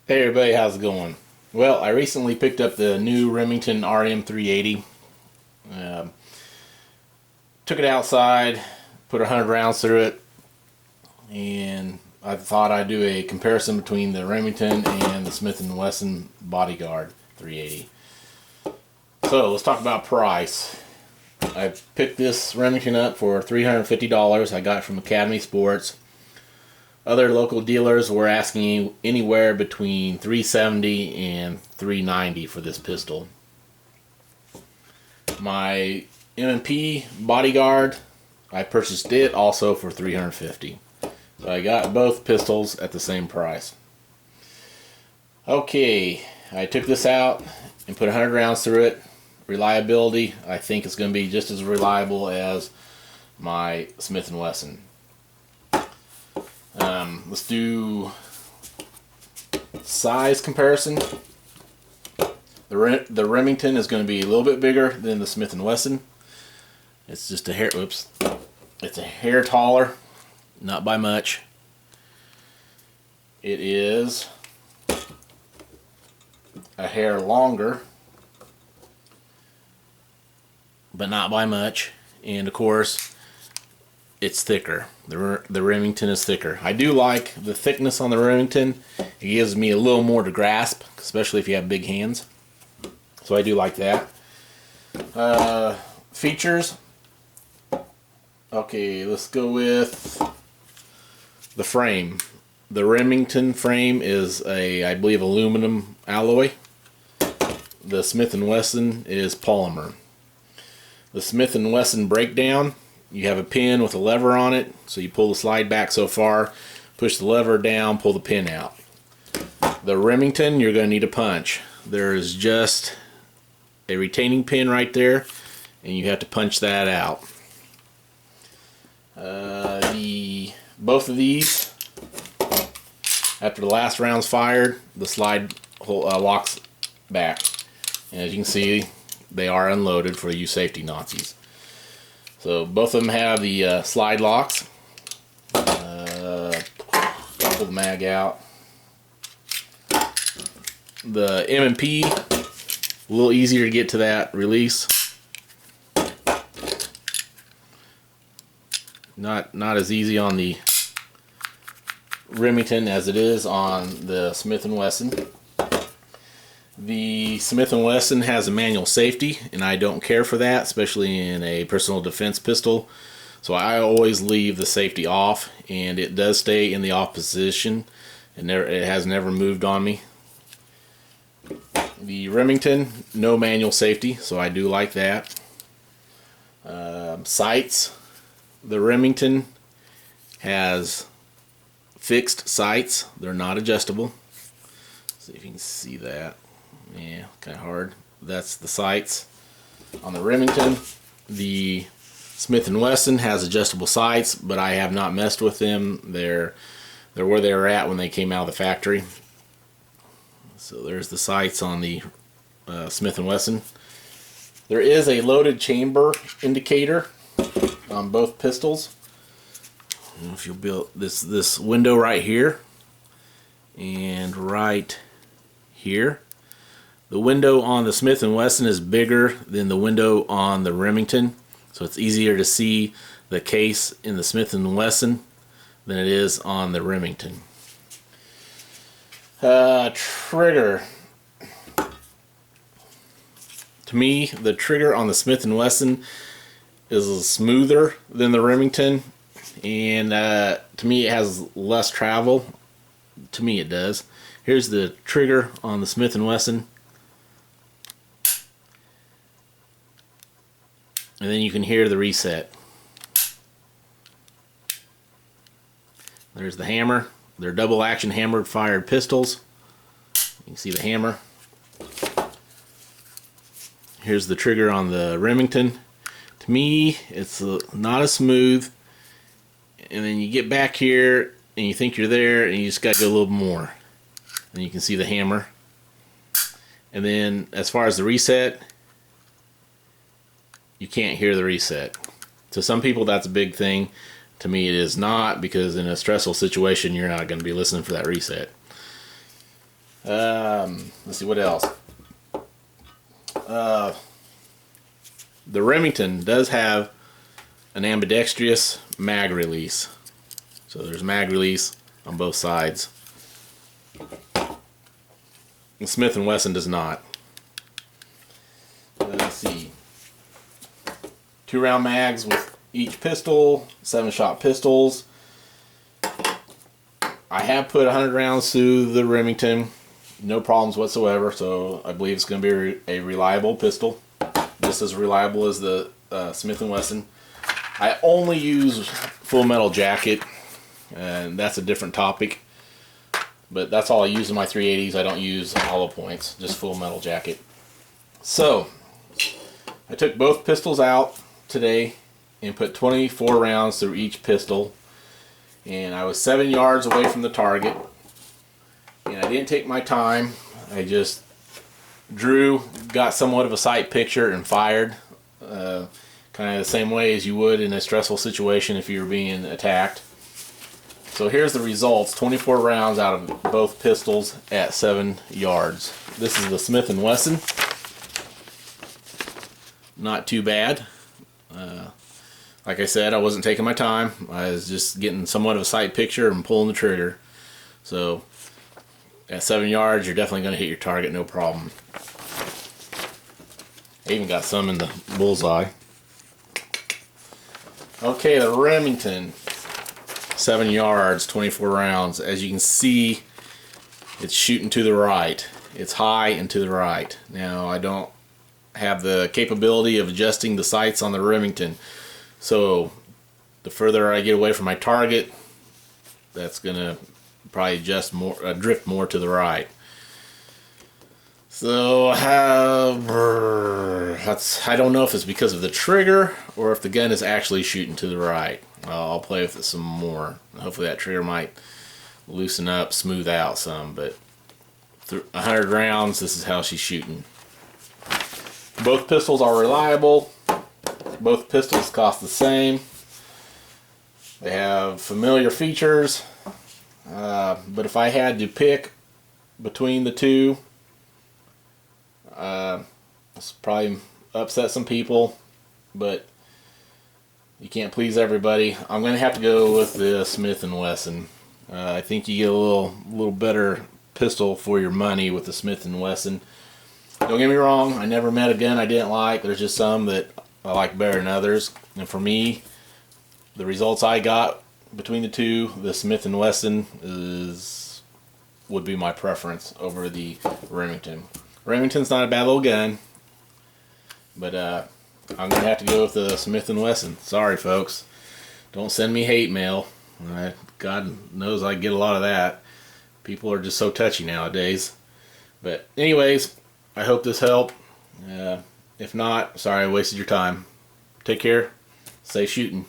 Hey everybody, how's it going? Well, I recently picked up the new Remington RM380. Um, Took it outside, put 100 rounds through it, and I thought I'd do a comparison between the Remington and the Smith & Wesson Bodyguard 380. So let's talk about price. I picked this Remington up for $350. I got it from Academy Sports. Other local dealers were asking anywhere between $370 and $390 for this pistol. My M&P Bodyguard, I purchased it also for $350. So I got both pistols at the same price. Okay, I took this out and put 100 rounds through it. Reliability, I think it's going to be just as reliable as my Smith & Wesson. Let's do size comparison. The Remington is going to be a little bit bigger than the Smith & Wesson. It's just a hair, oops, it's a hair taller, not by much. It is a hair longer, but not by much. And of course, it's thicker. The Remington is thicker. I do like the thickness on the Remington. It gives me a little more to grasp, especially if you have big hands. So I do like that. Features. Okay, let's go with the frame. The Remington frame is I believe, aluminum alloy. The Smith & Wesson is polymer. The Smith & Wesson breakdown, you have a pin with a lever on it, so you pull the slide back so far, push the lever down, pull the pin out. The Remington, you're going to need a punch. There is just a retaining pin right there, and you have to punch that out. Both of these, after the last round's fired, the slide locks back. And as you can see, they are unloaded for you safety Nazis. So both of them have the slide locks. Pull the mag out. The M&P, a little easier to get to that release. Not as easy on the Remington as it is on the Smith & Wesson. The Smith & Wesson has a manual safety, and I don't care for that, especially in a personal defense pistol. So I always leave the safety off, and it does stay in the off position. It has never moved on me. The Remington, no manual safety, so I do like that. Sights. The Remington has fixed sights. They're not adjustable. See if you can see that. Yeah, kind of hard. That's the sights on the Remington. The Smith & Wesson has adjustable sights, but I have not messed with them. They're where they were at when they came out of the factory. So there's the sights on the Smith & Wesson. There is a loaded chamber indicator on both pistols. I don't know if you'll build this window right here and right here. The window on the Smith & Wesson is bigger than the window on the Remington, so it's easier to see the case in the Smith & Wesson than it is on the Remington. Trigger. To me, the trigger on the Smith & Wesson is smoother than the Remington, and to me it has less travel. To me it does. Here's the trigger on the Smith & Wesson. And then you can hear the reset. There's the hammer. They're double action hammered fired pistols. You can see the hammer. Here's the trigger on the Remington. To me, it's not as smooth. And then you get back here and you think you're there and you just got to go a little more. And you can see the hammer. And then as far as the reset, you can't hear the reset. To some people that's a big thing. To me it is not, because in a stressful situation you're not going to be listening for that reset. Let's see what else. The Remington does have an ambidextrous mag release. So there's mag release on both sides. And Smith & Wesson does not. Let's see. 2-round mags with each pistol, 7-shot pistols. I have put 100 rounds through the Remington, no problems whatsoever, so I believe it's going to be a reliable pistol. Just as reliable as the Smith & Wesson. I only use full metal jacket, and that's a different topic. But that's all I use in my 380s. I don't use hollow points, just full metal jacket. So, I took both pistols out today and put 24 rounds through each pistol. And I was 7 yards away from the target. And I didn't take my time. I just drew, got somewhat of a sight picture, and fired. Kind of the same way as you would in a stressful situation if you were being attacked. So here's the results. 24 rounds out of both pistols at 7 yards. This is the Smith & Wesson. Not too bad. Like I said, I wasn't taking my time. I was just getting somewhat of a sight picture and pulling the trigger. So at 7 yards, you're definitely going to hit your target, no problem. I even got some in the bullseye. Okay, the Remington. 7 yards, 24 rounds. As you can see, it's shooting to the right. It's high and to the right. Now, I don't have the capability of adjusting the sights on the Remington. So, the further I get away from my target, that's going to probably adjust more, drift more to the right. So, I don't know if it's because of the trigger or if the gun is actually shooting to the right. I'll play with it some more. Hopefully that trigger might loosen up, smooth out some, but through 100 rounds, this is how she's shooting. Both pistols are reliable. Both pistols cost the same. They have familiar features, but if I had to pick between the two, this probably upset some people, but you can't please everybody. I'm going to have to go with the Smith & Wesson. I think you get a little better pistol for your money with the Smith & Wesson. Don't get me wrong, I never met a gun I didn't like. There's just some that I like better than others. And for me, the results I got between the two, the Smith & Wesson would be my preference over the Remington. Remington's not a bad little gun, but I'm going to have to go with the Smith & Wesson. Sorry, folks. Don't send me hate mail. God knows I get a lot of that. People are just so touchy nowadays. But anyways, I hope this helped. If not, sorry I wasted your time. Take care. Safe shooting.